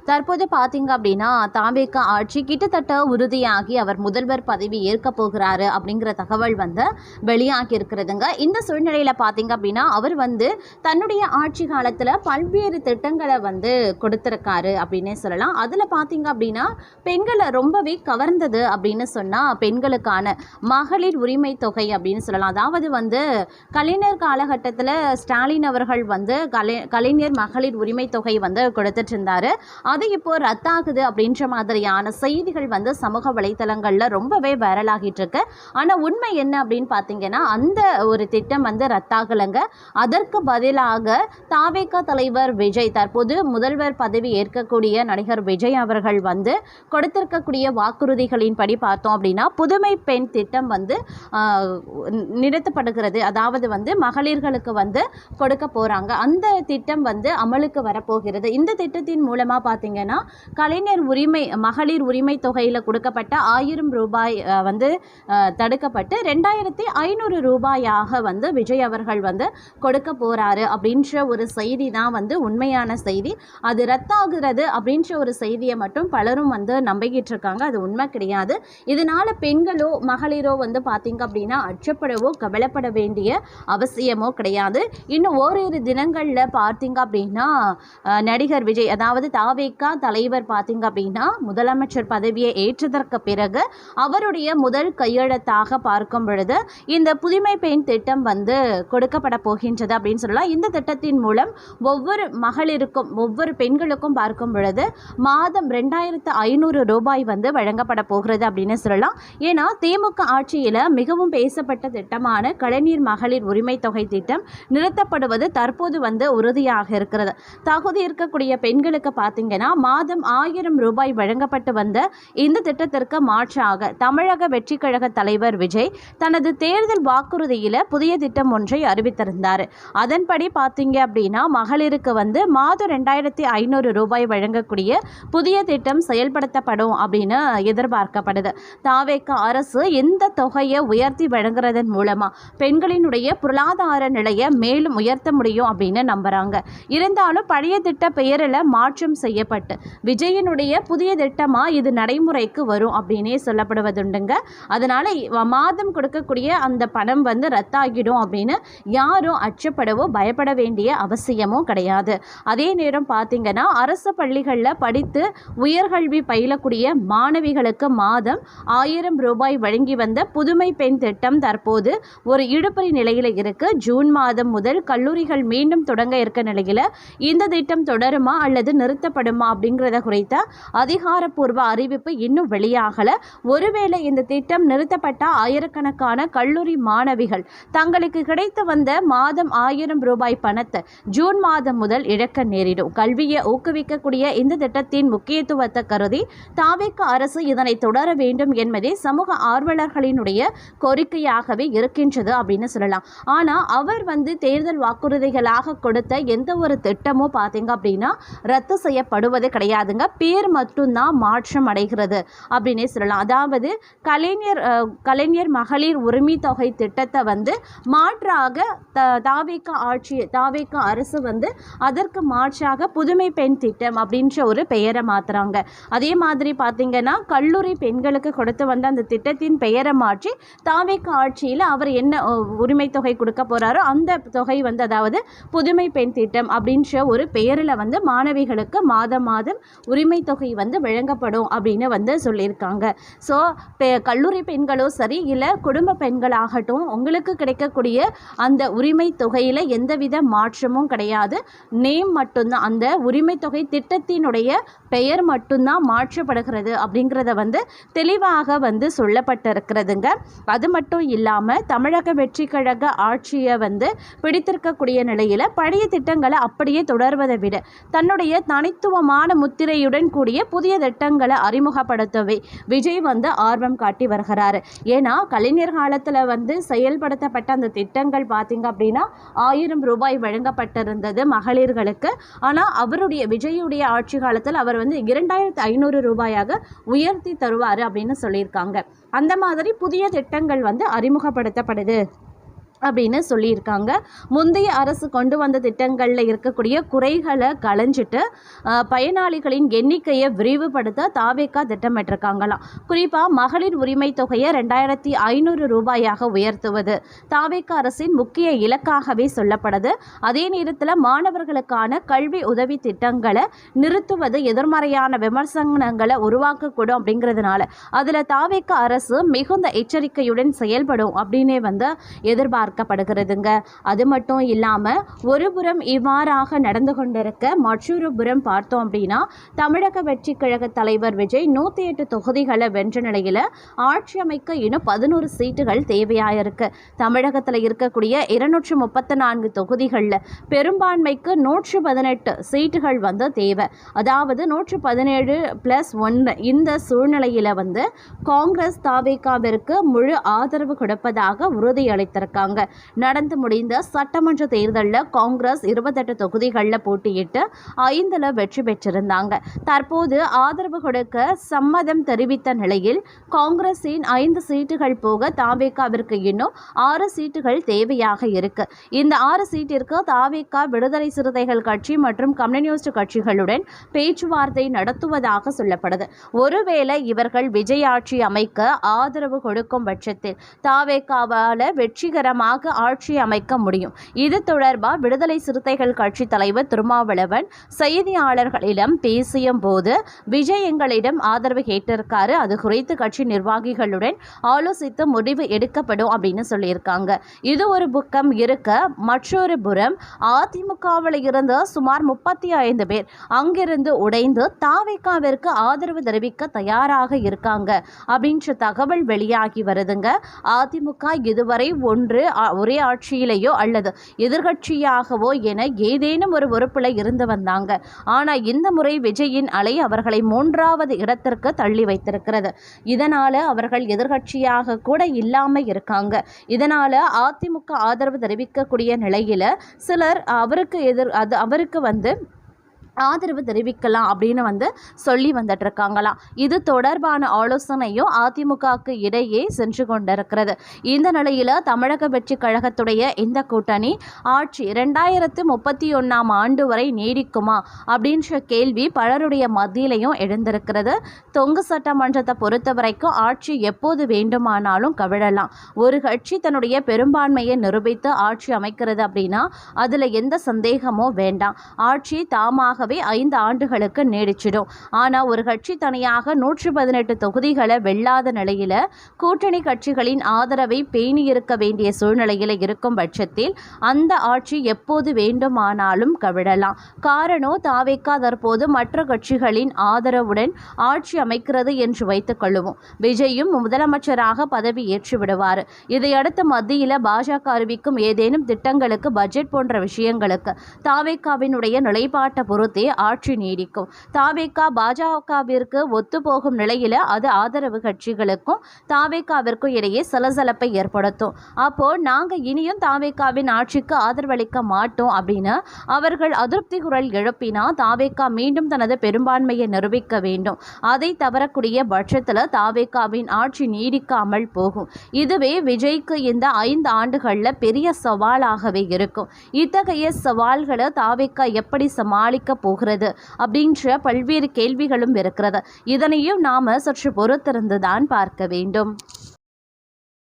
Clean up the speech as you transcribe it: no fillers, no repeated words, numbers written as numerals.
தற்போது பார்த்தீங்க அப்படின்னா தாவேக ஆட்சி கிட்டத்தட்ட உறுதியாகி அவர் முதல்வர் பதவி ஏற்க போகிறாரு அப்படிங்கிற தகவல் வந்து வெளியாகி இருக்கிறதுங்க. இந்த சூழ்நிலையில் பார்த்தீங்க அப்படின்னா அவர் வந்து தன்னுடைய ஆட்சி காலத்தில் பல்வேறு திட்டங்களை வந்து கொடுத்துருக்காரு அப்படின்னே சொல்லலாம். அதில் பார்த்தீங்க அப்படின்னா பெண்களை ரொம்பவே கவர்ந்தது அப்படின்னு சொன்னால் பெண்களுக்கான மகளிர் உரிமை தொகை அப்படின்னு சொல்லலாம். அதாவது வந்து கலைஞர் காலகட்டத்தில் ஸ்டாலின் அவர்கள் வந்து கலைஞர் மகளிர் உரிமை தொகை வந்து கொடுத்துட்டு இருந்தாரு. அது இப்போ ரத்தாகுது அப்படின்ற மாதிரியான செய்திகள் வந்து சமூக வலைத்தளங்களில் ரொம்பவே வைரலாகிட்டு இருக்கு. ஆனால் உண்மை என்ன அப்படின்னு பார்த்தீங்கன்னா அந்த ஒரு திட்டம் வந்து ரத்தாகலைங்க. அதற்கு பதிலாக தாவேக தலைவர் விஜய், தற்போது முதல்வர் பதவி ஏற்கக்கூடிய நடிகர் விஜய் அவர்கள் வந்து கொடுத்திருக்கக்கூடிய வாக்குறுதிகளின்படி பார்த்தோம் அப்படின்னா புதுமை பெண் திட்டம் வந்து நிறுத்தப்படுகிறது. அதாவது வந்து மகளிர்களுக்கு வந்து கொடுக்க போகிறாங்க. அந்த திட்டம் வந்து அமலுக்கு வரப்போகிறது. இந்த திட்டத்தின் மூலமாக பார்த்தீங்கன்னா கலைஞர் மகளிர் உரிமை தொகையில் கொடுக்கப்பட்ட 1000 ரூபாய் வந்து தடுக்கப்பட்டு 2500 ரூபாயாக வந்து விஜய் அவர்கள் வந்து கொடுக்க போகிறாரு அப்படின்ற ஒரு செய்தி தான் வந்து உண்மையான செய்தி. அது ரத்தாகிறது அப்படின்ற ஒரு செய்தியை மட்டும் பலரும் வந்து நம்பிக்கிட்டு இருக்காங்க. அது உண்மை கிடையாது. இதனால் பெண்களோ மகளிரோ வந்து பார்த்தீங்க அப்படின்னா அச்சப்படவோ கவலைப்பட வேண்டிய அவசியமோ கிடையாது. இன்னும் ஓரிரு தினங்களில் பார்த்தீங்க அப்படின்னா நடிகர் விஜய், அதாவது தாவேகா தலைவர் பார்த்தீங்க அப்படின்னா முதலமைச்சர் பதவியை ஏற்றதற்கு பிறகு அவருடைய முதல் கையெழுத்தாக பார்க்கும் பொழுது இந்த புதுமை பெண் திட்டம் வந்து கொடுக்கப்பட போகின்றது அப்படின்னு சொல்லலாம். இந்த திட்டத்தின் மூலம் ஒவ்வொரு மகளிருக்கும் ஒவ்வொரு பெண்களுக்கும் பார்க்கும் பொழுது மாதம் 2500 ரூபாய் வந்து வழங்கப்பட போகிறது அப்படின்னு சொல்லலாம். ஏன்னா திமுக ஆட்சியில் மிகவும் பேசப்பட்ட திட்டமான கலைஞர் மகளிர் உரிமை தொகை திட்டம் நிறுத்தப்படுவது தற்போது வந்து உறுதியாக இருக்கிறது. தகுதி இருக்கக்கூடிய பெண்களுக்கு பார்த்தீங்கன்னா மாதம் 1000 ரூபாய் வழங்கப்பட்டு வந்த இந்த திட்டத்திற்கு மாற்றாக தமிழக வெற்றி கழக தலைவர் விஜய் தனது தேர்தல் வாக்குறுதியில் புதிய திட்டம் ஒன்றை அறிவித்திருந்தார். அதன்படி பார்த்தீங்க அப்படின்னா மகளிருக்கு வந்து மாதம் 2500 ரூபாய் வழங்கக்கூடிய புதிய திட்டம் செயல்படுத்தப்படும் அப்படின்னு எதிர்பார்க்கப்படுது. தாவேக அரசு இந்த தொகையை உயர்த்தி வழங்குறதன் மூலமாக பெண்களினுடைய பொருளாதார நிலையை மேலும் உயர்த்த முடியும் அப்படின்னு நம்புறாங்க. இருந்தாலும் பழைய திட்ட பெயரில் மாற்றம் செய்யப்பட்டு விஜயனுடைய புதிய திட்டமாக இது நடைமுறைக்கு வரும் அப்படின்னே சொல்லப்படுவதுண்டுங்க. அதனால மாதம் கொடுக்கக்கூடிய அந்த பணம் வந்து ரத்தாகிடும் அப்படின்னு யாரும் அச்சப்படவோ பயப்பட வேண்டிய அவசியமும் கிடையாது. அதே நேரம் பார்த்தீங்கன்னா அரசு பள்ளிகளில் படித்து உயர்கல்வி பயிலக்கூடிய மாணவிகளுக்கு மாதம் 1000 ரூபாய் வழங்கி வந்த புதுமை பெண் திட்டம் தற்போது ஒரு இழுபறி நிலையில் இருக்கு. ஜூன் மாதம் முதல் கல்லூரிகள் மீண்டும் தொடங்க இருக்க நிலையில் இந்த திட்டம் தொடருமா அல்லது நிறுத்தப்படுமா அப்படிங்கிறத குறித்த அதிகாரப்பூர்வ அறிவிப்பு இன்னும் வெளியாகல. ஒருவேளை இந்த திட்டம் நிறுத்தப்பட்ட ஆயிரக்கணக்கான கல்லூரி மாணவிகள் தங்களுக்கு கிடைத்து வந்த மாதம் 1000 ரூபாய் பணத்தை ஜூன் மாதம் முதல் இழக்க நேரிடும். கல்வியை ஊக்குவிக்கக்கூடிய இந்த திட்டத்தின் முக்கியத்துவத்தை கருதி தாவேக அரசு இதனை தொடர வேண்டும் என்பதே சமூக ஆர்வலர்களினுடைய கோரிக்கையாகவே இருக்கின்றது அப்படின்னு சொல்லலாம். ஆனால் அவர் வந்து தேர்தல் வாக்குறுதிகளாக கொடுத்த எந்த ஒரு திட்டமும் பார்த்தீங்க அப்படின்னா ரத்து செய்யப்படுவது கிடையாதுங்க. பேர் மட்டும்தான் மாற்றம் அடைகிறது அப்படின்னே சொல்லலாம். அதாவது கலைஞர் மகளிர் உரிமை தொகை திட்டத்தை வந்து மாற்றாக தாவேக அரசு வந்து அதற்கு மாற்றாக புதுமை பெண் திட்டம் அப்படின்ற ஒரு பெயரை மாற்றுறாங்க. அதே மாதிரி பார்த்தீங்கன்னா கல்லூரி பெண்களுக்கு கொடுத்து வந்த அந்த திட்டத்தின் பெயரை மாற்றி தாவேக ஆட்சியில் அவர் என்ன உரிமை தொகை கொடுக்க போகிறாரோ அந்த தொகை வந்து அதாவது புதுமை பெண் திட்டம் அப்படின்ற ஒரு பெயரில் வந்து மாணவிகளுக்கு மாதம் உரிமை தொகை வந்து வழங்கப்படும் அப்படின்னு வந்து சொல்லியிருக்காங்க. ஸோ கல்லூரி பெண்களோ சரி இல்லை குடும்ப பெண்களாகட்டும் உங்களுக்கு கிடைக்கக்கூடிய அந்த உரிமை தொகையில் எந்தவித மாற்றமும் கிடையாது. நேம் மட்டும்தான், அந்த உரிமை தொகை திட்டத்தினுடைய பெயர் மட்டும்தான் மாற்றப்படுகிறது அப்படிங்கிறத வந்து தெளிவாக வந்து சொல்லப்பட்டிருக்கிறதுங்க. அது மட்டும் இல்லாமல் தமிழக வெற்றி கழக ஆட்சியை வந்து பிடித்திருக்கக்கூடிய நிலையில் பழைய திட்டங்களை அப்படியே தொடர்வதை விட தன்னுடைய தனித்துவமான முத்திரையுடன் கூடிய புதிய திட்டங்களை அறிமுகப்படுத்தவே விஜய் வந்து ஆர்வம் காட்டி வருகிறார். ஏன்னா கலைஞர் காலத்தில் வந்து செயல்படுத்தப்பட்ட அந்த திட்டங்கள் பார்த்தீங்க அப்படின்னா 1000 ரூபாய் வழங்கப்பட்டிருந்தது மகளிர்களுக்கு. ஆனால் அவருடைய விஜயுடைய ஆட்சி காலத்தில் அவர் வந்து 2500 ரூபாயாக உயர்த்தி தருவார் அப்படின்னு சொல்லியிருக்காங்க. அந்த மாதிரி புதிய திட்டங்கள் வந்து அறிமுகப்படுத்தப்படுது. அப்படின்னு சொல்லியிருக்காங்க. முந்தைய அரசு கொண்டு வந்த திட்டங்களில் இருக்கக்கூடிய குறைகளை களைஞ்சிட்டு பயனாளிகளின் எண்ணிக்கையை விரிவுபடுத்த தாவேகா திட்டமிட்டிருக்காங்களாம். குறிப்பாக மகளிர் உரிமை தொகையை 2500 ரூபாயாக உயர்த்துவது தாவேகா அரசின் முக்கிய இலக்காகவே சொல்லப்படுது. அதே நேரத்தில் மாணவர்களுக்கான கல்வி உதவி திட்டங்களை நிறுத்துவது எதிர்மறையான விமர்சனங்களை உருவாக்கக்கூடும் அப்படிங்கிறதுனால அதில் தாவேகா அரசு மிகுந்த எச்சரிக்கையுடன் செயல்படும் அப்படின்னே எதிர்பார்க்கப்படுகிறதுங்க. அது மட்டும் இல்லாமல் ஒருபுறம் இவ்வாறாக நடந்து கொண்டிருக்க மற்றொரு புறம் பார்த்தோம் அப்படின்னா தமிழக வெற்றி கழக தலைவர் விஜய் 108 தொகுதிகளை வென்ற நிலையில் ஆட்சி அமைக்க இன்னும் 11 சீட்டுகள் தேவையாயிருக்கு. தமிழகத்தில் இருக்கக்கூடிய 234 தொகுதிகளில் பெரும்பான்மைக்கு 118 சீட்டுகள் தேவை. அதாவது 117+1 இந்த சூழ்நிலையில் காங்கிரஸ் தாவேகாவிற்கு முழு ஆதரவு கொடுப்பதாக உறுதியளித்திருக்காங்க. நடந்து முடிந்த சட்டமன்ற தேர்தலில் காங்கிரஸ் 28 தொகுதிகளில் போட்டியிட்டு 5 வெற்றி பெற்றிருந்தாங்க. தற்போது ஆதரவு கொடுக்க சம்மதம் தெரிவித்த நிலையில் காங்கிரஸின் 5 சீட்டுகள் போக தாவேகாவிற்கு இன்னும் 6 சீட்டுகள் தேவையாக இருக்கு. இந்த 6 சீட்டிற்கு தாவேகா, விடுதலை சிறுத்தைகள் கட்சி மற்றும் கம்யூனிஸ்ட் கட்சிகளுடன் பேச்சுவார்த்தை நடத்துவதாக சொல்லப்படுது. ஒருவேளை இவர்கள் விஜய் ஆட்சி அமைக்க ஆதரவு கொடுக்கும் பட்சத்தில் தாவேகாவால் வெற்றிகரமாக ஆட்சி அமைக்க முடியும். இது தொடர்பாக விடுதலை சிறுத்தைகள் கட்சி தலைவர் திருமாவளவன் செய்தியாளர்களிடம் பேசிய போது விஜய் எங்களிடம் ஆதரவு கேட்டிருக்காரு, அது குறித்து கட்சி நிர்வாகிகளுடன் ஆலோசித்து முடிவு எடுக்கப்படும் அப்படின்னு சொல்லியிருக்காங்க. இது ஒரு பக்கம் இருக்க, மற்றொரு புறம் அதிமுகவில் இருந்து சுமார் 35 பேர் அங்கிருந்து உடைந்து தாவேகாவிற்கு ஆதரவு தெரிவிக்க தயாராக இருக்காங்க அப்படின்ற தகவல் வெளியாகி வருதுங்க. அதிமுக இதுவரை ஒரே ஆட்சியிலேயோ அல்லது எதிர்கட்சியாகவோ என ஏதேனும் ஒரு பொறுப்பில் இருந்து வந்தாங்க. ஆனால் இந்த முறை விஜயின் அலை அவர்களை 3வது இடத்திற்கு தள்ளி வைத்திருக்கிறது. இதனால அவர்கள் எதிர்கட்சியாக கூட இல்லாம இருக்காங்க. இதனால அதிமுக ஆதரவு தெரிவிக்கக்கூடிய நிலையில சிலர் அவருக்கு ஆதரவு தெரிவிக்கலாம் அப்படின்னு சொல்லி வந்துட்டு இருக்காங்களாம். இது தொடர்பான ஆலோசனையும் அதிமுகவுக்கு இடையே சென்று கொண்டிருக்கிறது. இந்த நிலையில் தமிழக வெற்றி கழகத்துடைய இந்த கூட்டணி ஆட்சி 2031 ஆண்டு வரை நீடிக்குமா அப்படின்ற கேள்வி பலருடைய மத்தியிலையும் எழுந்திருக்கிறது. தொங்கு சட்டமன்றத்தை பொறுத்த வரைக்கும் ஆட்சி எப்போது வேண்டுமானாலும் கவிழலாம். ஒரு கட்சி தன்னுடைய பெரும்பான்மையை நிரூபித்து ஆட்சி அமைக்கிறது அப்படின்னா அதில் எந்த சந்தேகமும் வேண்டாம். ஆட்சி தாமாக 5 ஆண்டுகளுக்கு நீடிச்சிடும். ஆனால் ஒரு கட்சி தனியாக 118 தொகுதிகளை வெல்லாத நிலையில் கூட்டணி கட்சிகளின் ஆதரவை பேணியிருக்க வேண்டிய சூழ்நிலையில் இருக்கும் பட்சத்தில் அந்த ஆட்சி எப்போது வேண்டுமானாலும் கவிழலாம். காரணம் தாவேகா தற்போது மற்ற கட்சிகளின் ஆதரவுடன் ஆட்சி அமைக்கிறது என்று வைத்துக் கொள்ளுவோம். விஜயும் முதலமைச்சராக பதவி ஏற்று விடுவார். இதையடுத்து மத்தியில் பாஜக அறிவிக்கும் ஏதேனும் திட்டங்களுக்கு, பட்ஜெட் போன்ற விஷயங்களுக்கு தாவேகாவினுடைய நிலைப்பாட்டை பொறுத்து ஆட்சி நீடிக்கும். தாவேகா பாஜகவிற்கு ஒத்துப்போகும் நிலையில் அது ஆதரவு கட்சிகளுக்கும் தாவேகாவிற்கும் இடையே சலசலப்பை ஏற்படுத்தும். அப்போ நாங்க இனியும் தாவேகாவின் ஆட்சிக்கு ஆதரவளிக்க மாட்டோம் அப்படின்னு அவர்கள் அதிருப்தி குரல் எழுப்பினா தாவேகா மீண்டும் தனது பெரும்பான்மையை நிரூபிக்க வேண்டும். அதை தவறக்கூடிய பட்சத்தில் தாவேகாவின் ஆட்சி நீடிக்காமல் போகும். இதுவே விஜய்க்கு இந்த 5 ஆண்டுகளில் பெரிய சவாலாகவே இருக்கும். இத்தகைய சவால்களை தாவேகா எப்படி சமாளிக்க போகிறது அப்படின்ற பல்வேறு கேள்விகளும் இருக்கிறது. இதனையும் நாம சற்று பொறுத்திருந்துதான் பார்க்க வேண்டும்.